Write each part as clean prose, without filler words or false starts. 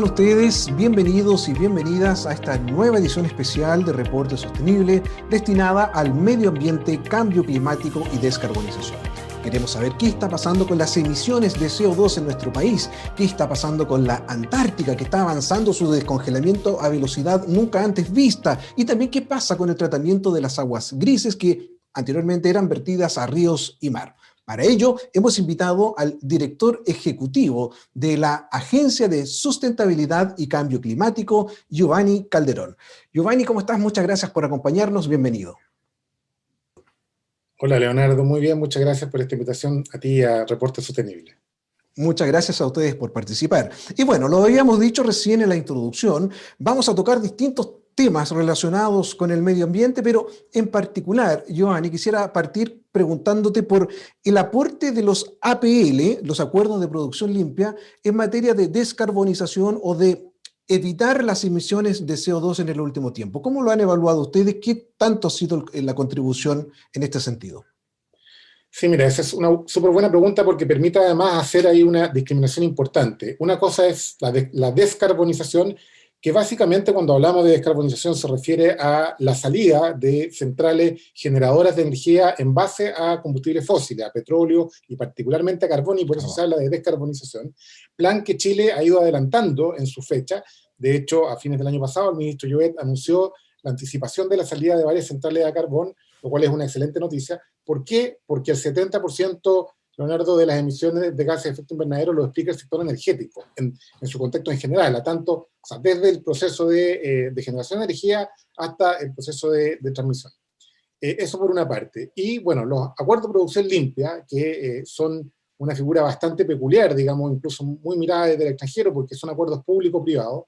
están ustedes? Bienvenidos y bienvenidas a esta nueva edición especial de Reporte Sostenible destinada al medio ambiente, cambio climático y descarbonización. Queremos saber qué está pasando con las emisiones de CO2 en nuestro país, qué está pasando con la Antártica, que está avanzando su descongelamiento a velocidad nunca antes vista, y también qué pasa con el tratamiento de las aguas grises que anteriormente eran vertidas a ríos y mar. Para ello, hemos invitado al director ejecutivo de la Agencia de Sustentabilidad y Cambio Climático, Giovanni Calderón. Giovanni, ¿cómo estás? Muchas gracias por acompañarnos. Bienvenido. Hola Leonardo, muy bien, muchas gracias por esta invitación a ti a Reporte Sostenible. Muchas gracias a ustedes por participar. Y bueno, lo habíamos dicho recién en la introducción, vamos a tocar distintos temas relacionados con el medio ambiente, pero en particular, Giovanni, quisiera partir preguntándote por el aporte de los APL, los Acuerdos de Producción Limpia, en materia de descarbonización o de evitar las emisiones de CO2 en el último tiempo. ¿Cómo lo han evaluado ustedes? ¿Qué tanto ha sido la contribución en este sentido? Sí, mira, esa es una súper buena pregunta porque permite además hacer ahí una discriminación importante. Una cosa es la descarbonización, que básicamente cuando hablamos de descarbonización se refiere a la salida de centrales generadoras de energía en base a combustibles fósiles, a petróleo y particularmente a carbón, y por eso se habla de descarbonización. Plan que Chile ha ido adelantando en su fecha. De hecho, a fines del año pasado el ministro Llobet anunció la anticipación de la salida de varias centrales a carbón, lo cual es una excelente noticia. ¿Por qué? Porque el 70%, Leonardo, de las emisiones de gases de efecto invernadero lo explica el sector energético, en su contexto en general, a tanto, o sea, desde el proceso de generación de energía hasta el proceso de transmisión. Eso por una parte. Y bueno, los acuerdos de producción limpia, que son una figura bastante peculiar, digamos, incluso muy mirada desde el extranjero, porque son acuerdos público-privados.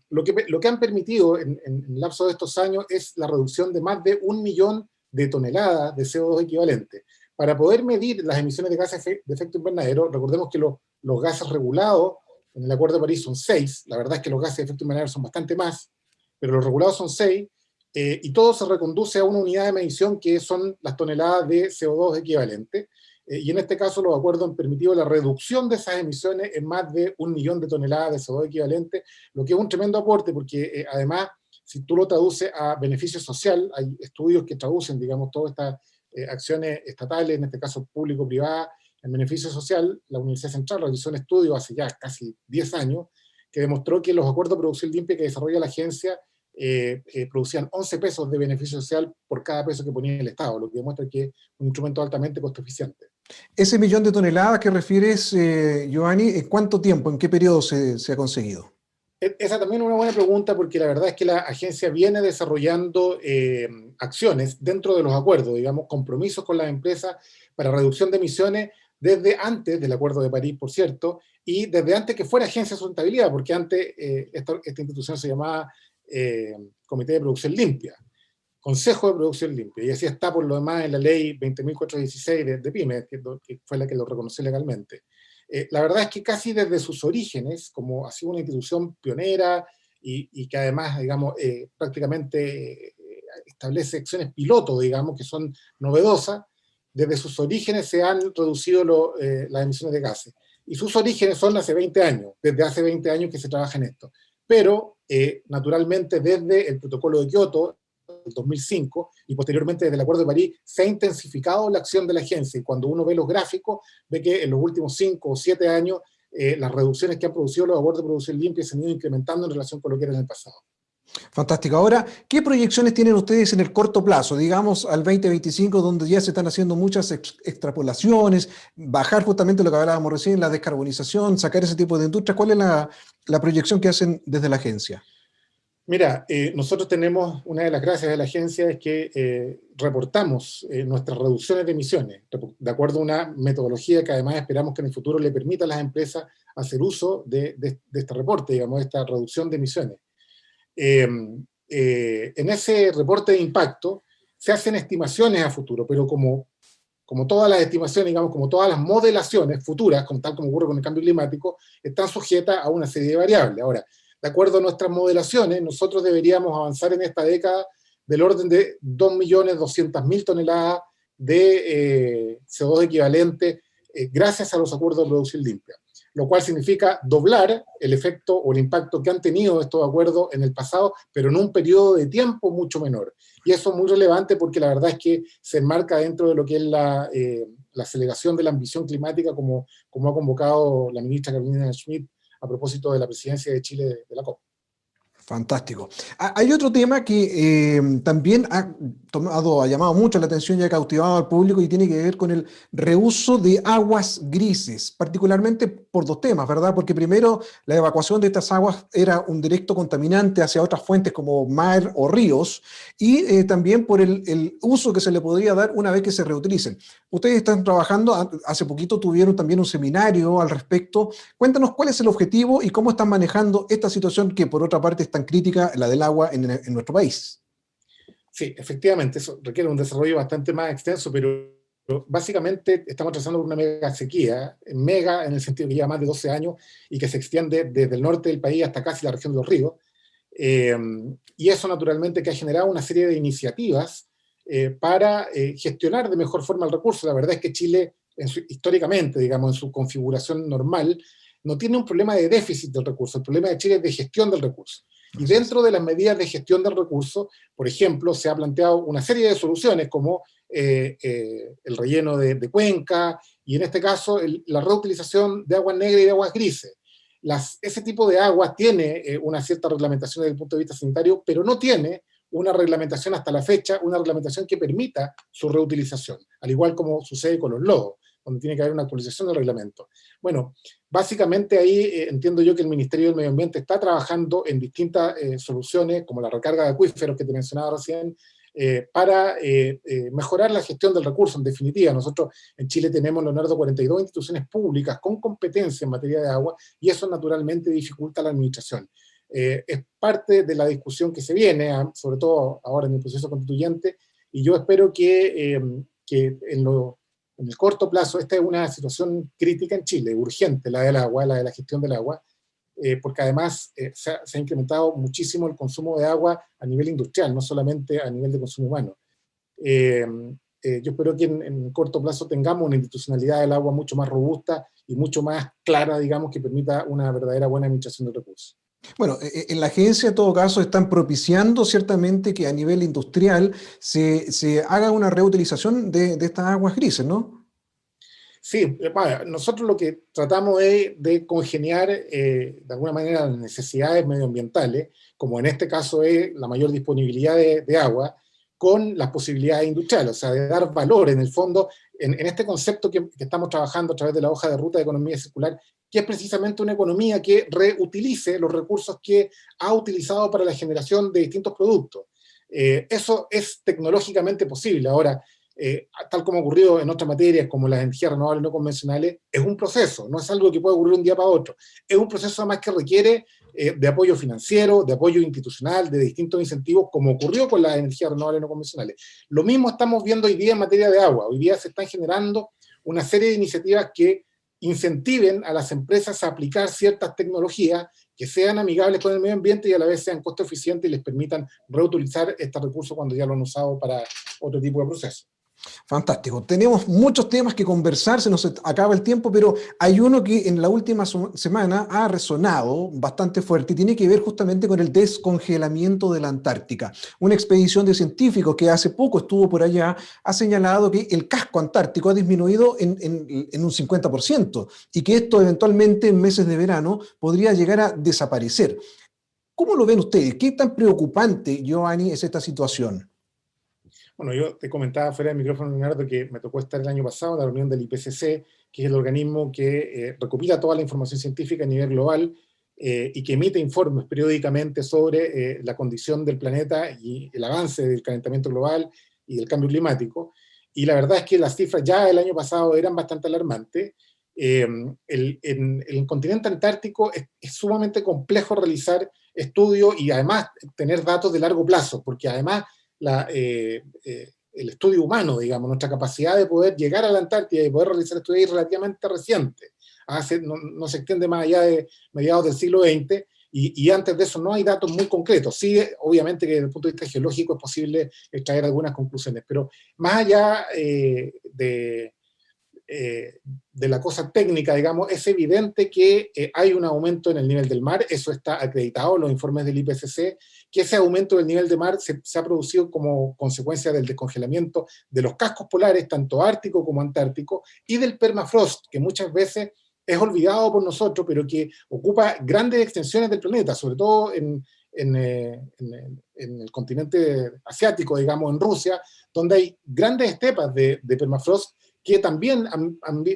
Lo que han permitido en el lapso de estos años es la reducción de más de 1 millón de toneladas de CO2 equivalente. Para poder medir las emisiones de gases de efecto invernadero, recordemos que los gases regulados en el Acuerdo de París son 6, la verdad es que los gases de efecto invernadero son bastante más, pero los regulados son 6, y todo se reconduce a una unidad de medición que son las toneladas de CO2 equivalente. Y en este caso los acuerdos han permitido la reducción de esas emisiones en más de 1 millón de toneladas de CO2 equivalente, lo que es un tremendo aporte porque además, si tú lo traduces a beneficio social, hay estudios que traducen, digamos, todas estas acciones estatales, en este caso público-privadas, en beneficio social. La Universidad Central realizó un estudio hace ya casi 10 años que demostró que los acuerdos de producción limpia que desarrolla la agencia producían 11 pesos de beneficio social por cada peso que ponía el Estado, lo que demuestra que es un instrumento altamente costo eficiente. Ese millón de toneladas que refieres, Giovanni, ¿en cuánto tiempo, en qué periodo se ha conseguido? Esa también es una buena pregunta porque la verdad es que la agencia viene desarrollando acciones dentro de los acuerdos, digamos, compromisos con las empresas para reducción de emisiones desde antes del Acuerdo de París, por cierto, y desde antes que fuera Agencia de Sustentabilidad, porque antes esta institución se llamaba Comité de Producción Limpia, Consejo de Producción Limpia, y así está por lo demás en la ley 20.416 de PYME, que fue la que lo reconoció legalmente. La verdad es que casi desde sus orígenes, como ha sido una institución pionera y que además, digamos, prácticamente establece acciones piloto, digamos, que son novedosas, desde sus orígenes se han reducido las emisiones de gases. Y sus orígenes son hace 20 años, desde hace 20 años que se trabaja en esto. Pero, naturalmente, desde el protocolo de Kioto, del 2005, y posteriormente desde el Acuerdo de París, se ha intensificado la acción de la agencia, y cuando uno ve los gráficos, ve que en los últimos 5 o 7 años, las reducciones que han producido los acuerdos de producción limpia se han ido incrementando en relación con lo que era en el pasado. Fantástico. Ahora, ¿qué proyecciones tienen ustedes en el corto plazo, digamos al 2025, donde ya se están haciendo muchas extrapolaciones, bajar justamente lo que hablábamos recién, la descarbonización, sacar ese tipo de industrias? ¿Cuál es la proyección que hacen desde la agencia? Mira, nosotros tenemos, una de las gracias de la agencia es que reportamos nuestras reducciones de emisiones, de acuerdo a una metodología que además esperamos que en el futuro le permita a las empresas hacer uso de este reporte, digamos, de esta reducción de emisiones. En ese reporte de impacto se hacen estimaciones a futuro, pero como todas las estimaciones, digamos, como todas las modelaciones futuras, tal como ocurre con el cambio climático, están sujetas a una serie de variables. Ahora, de acuerdo a nuestras modelaciones, nosotros deberíamos avanzar en esta década del orden de 2.200.000 toneladas de CO2 equivalente gracias a los acuerdos de producción limpia. lo cual significa doblar el efecto o el impacto que han tenido estos acuerdos en el pasado, pero en un periodo de tiempo mucho menor. Y eso es muy relevante porque la verdad es que se enmarca dentro de lo que es la aceleración de la ambición climática, como ha convocado la ministra Carolina Schmidt a propósito de la presidencia de Chile de la COP. Fantástico. Hay otro tema que también ha llamado mucho la atención y ha cautivado al público y tiene que ver con el reuso de aguas grises, particularmente por dos temas, ¿verdad? Porque primero, la evacuación de estas aguas era un directo contaminante hacia otras fuentes como mar o ríos, y también por el uso que se le podría dar una vez que se reutilicen. Ustedes están trabajando, hace poquito tuvieron también un seminario al respecto. Cuéntanos cuál es el objetivo y cómo están manejando esta situación que por otra parte es tan crítica, la del agua en nuestro país. Sí, efectivamente, eso requiere un desarrollo bastante más extenso, pero básicamente estamos trazando por una mega sequía, mega en el sentido que lleva más de 12 años y que se extiende desde el norte del país hasta casi la región de los ríos. Y eso naturalmente que ha generado una serie de iniciativas para gestionar de mejor forma el recurso. La verdad es que Chile, históricamente, digamos, en su configuración normal, no tiene un problema de déficit del recurso, el problema de Chile es de gestión del recurso. Y dentro de las medidas de gestión del recurso, por ejemplo, se ha planteado una serie de soluciones como el relleno de cuenca y en este caso la reutilización de aguas negras y de aguas grises. Ese tipo de agua tiene una cierta reglamentación desde el punto de vista sanitario, pero no tiene una reglamentación hasta la fecha, una reglamentación que permita su reutilización, al igual como sucede con los lodos, donde tiene que haber una actualización del reglamento. Bueno, básicamente ahí entiendo yo que el Ministerio del Medio Ambiente está trabajando en distintas soluciones, como la recarga de acuíferos que te mencionaba recién, para mejorar la gestión del recurso. En definitiva, nosotros en Chile tenemos, Leonardo, 42 instituciones públicas con competencia en materia de agua, y eso naturalmente dificulta la administración. Es parte de la discusión que se viene, sobre todo ahora en el proceso constituyente, y yo espero que en el corto plazo, esta es una situación crítica en Chile, urgente, la del agua, la de la gestión del agua, porque además se ha incrementado muchísimo el consumo de agua a nivel industrial, no solamente a nivel de consumo humano. Yo espero que en el corto plazo tengamos una institucionalidad del agua mucho más robusta y mucho más clara, digamos, que permita una verdadera buena administración de recursos. Bueno, en la agencia en todo caso están propiciando ciertamente que a nivel industrial se haga una reutilización de estas aguas grises, ¿no? Sí, nosotros lo que tratamos es de congeniar de alguna manera las necesidades medioambientales, como en este caso es la mayor disponibilidad de agua, con las posibilidades industriales, o sea, de dar valor en el fondo en este concepto que estamos trabajando a través de la hoja de ruta de economía circular, que es precisamente una economía que reutilice los recursos que ha utilizado para la generación de distintos productos. Eso es tecnológicamente posible. Ahora, tal como ha ocurrido en otras materias como las energías renovables no convencionales, es un proceso, no es algo que puede ocurrir un día para otro. Es un proceso además que requiere de apoyo financiero, de apoyo institucional, de distintos incentivos, como ocurrió con las energías renovables no convencionales. Lo mismo estamos viendo hoy día en materia de agua. Hoy día se están generando una serie de iniciativas que incentiven a las empresas a aplicar ciertas tecnologías que sean amigables con el medio ambiente y a la vez sean costo eficientes y les permitan reutilizar estos recursos cuando ya lo han usado para otro tipo de procesos. Fantástico. Tenemos muchos temas que conversar, se nos acaba el tiempo, pero hay uno que en la última semana ha resonado bastante fuerte y tiene que ver justamente con el descongelamiento de la Antártica. Una expedición de científicos que hace poco estuvo por allá ha señalado que el casco antártico ha disminuido en un 50% y que esto eventualmente en meses de verano podría llegar a desaparecer. ¿Cómo lo ven ustedes? ¿Qué tan preocupante, Giovanni, es esta situación? Bueno, yo te comentaba fuera del micrófono, Leonardo, que me tocó estar el año pasado en la reunión del IPCC, que es el organismo que recopila toda la información científica a nivel global y que emite informes periódicamente sobre la condición del planeta y el avance del calentamiento global y del cambio climático. Y la verdad es que las cifras ya el año pasado eran bastante alarmantes. En el continente antártico es sumamente complejo realizar estudios y además tener datos de largo plazo, porque además el estudio humano, digamos, nuestra capacidad de poder llegar a la Antártida y poder realizar estudios es relativamente reciente. No se extiende más allá de mediados del siglo XX y antes de eso no hay datos muy concretos. Sí, obviamente que desde el punto de vista geológico es posible extraer algunas conclusiones, pero más allá de la cosa técnica, digamos, es evidente que hay un aumento en el nivel del mar, eso está acreditado en los informes del IPCC, que ese aumento del nivel del mar se ha producido como consecuencia del descongelamiento de los cascos polares, tanto ártico como antártico, y del permafrost, que muchas veces es olvidado por nosotros, pero que ocupa grandes extensiones del planeta, sobre todo en el continente asiático, digamos, en Rusia, donde hay grandes estepas de permafrost que también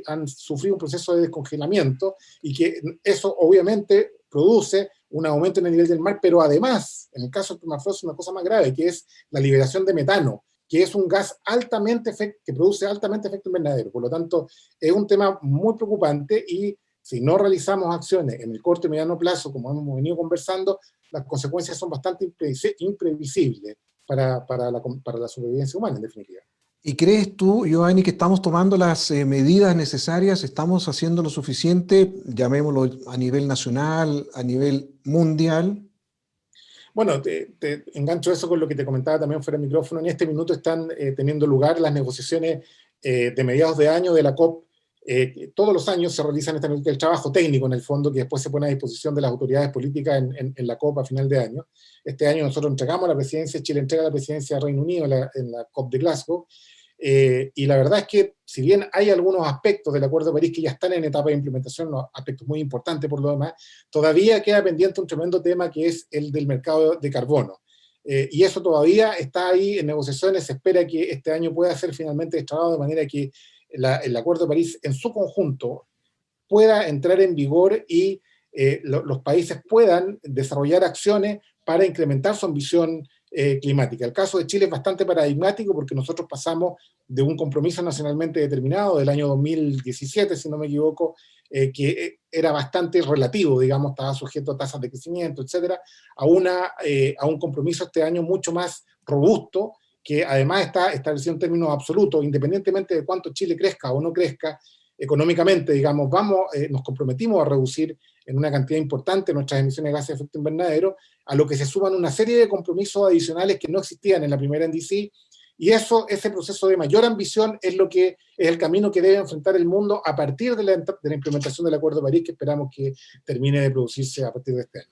han sufrido un proceso de descongelamiento y que eso obviamente produce un aumento en el nivel del mar, pero además, en el caso del permafrost, una cosa más grave, que es la liberación de metano, que es un gas que produce altamente efecto invernadero. Por lo tanto, es un tema muy preocupante y si no realizamos acciones en el corto y mediano plazo, como hemos venido conversando, las consecuencias son bastante imprevisibles para la sobrevivencia humana, en definitiva. ¿Y crees tú, Giovanni, que estamos tomando las medidas necesarias, estamos haciendo lo suficiente, llamémoslo a nivel nacional, a nivel mundial? Bueno, te engancho eso con lo que te comentaba también fuera del micrófono. En este minuto están teniendo lugar las negociaciones de mediados de año de la COP. Todos los años se realizan el trabajo técnico, en el fondo, que después se pone a disposición de las autoridades políticas en la COP a final de año. Este año nosotros entregamos la presidencia, Chile entrega la presidencia de Reino Unido en la COP de Glasgow. Y la verdad es que, si bien hay algunos aspectos del Acuerdo de París que ya están en etapa de implementación, aspectos muy importantes por lo demás, todavía queda pendiente un tremendo tema que es el del mercado de carbono. Y eso todavía está ahí en negociaciones, se espera que este año pueda ser finalmente destrabado de manera que el Acuerdo de París en su conjunto pueda entrar en vigor y los países puedan desarrollar acciones para incrementar su ambición climática. El caso de Chile es bastante paradigmático porque nosotros pasamos de un compromiso nacionalmente determinado del año 2017, si no me equivoco, que era bastante relativo, digamos, estaba sujeto a tasas de crecimiento, etcétera, a un compromiso este año mucho más robusto, que además está establecido en términos absolutos, independientemente de cuánto Chile crezca o no crezca económicamente, digamos, nos comprometimos a reducir en una cantidad importante nuestras emisiones de gases de efecto invernadero, a lo que se suman una serie de compromisos adicionales que no existían en la primera NDC, y ese proceso de mayor ambición es el camino que debe enfrentar el mundo a partir de la implementación del Acuerdo de París, que esperamos que termine de producirse a partir de este año.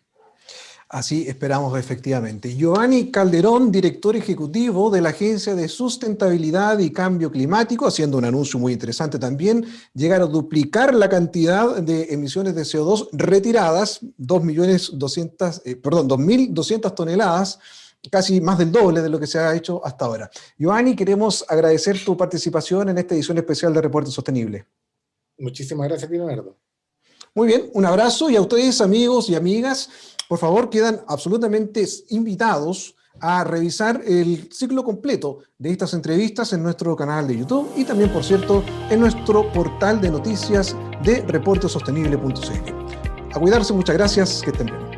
Así esperamos efectivamente. Giovanni Calderón, director ejecutivo de la Agencia de Sustentabilidad y Cambio Climático, haciendo un anuncio muy interesante también, llegar a duplicar la cantidad de emisiones de CO2 retiradas, 2.200 toneladas, casi más del doble de lo que se ha hecho hasta ahora. Giovanni, queremos agradecer tu participación en esta edición especial de Reporte Sostenible. Muchísimas gracias, Leonardo. Muy bien, un abrazo, y a ustedes, amigos y amigas, por favor, quedan absolutamente invitados a revisar el ciclo completo de estas entrevistas en nuestro canal de YouTube y también, por cierto, en nuestro portal de noticias de reportesostenible.cl. A cuidarse, muchas gracias, que estén bien.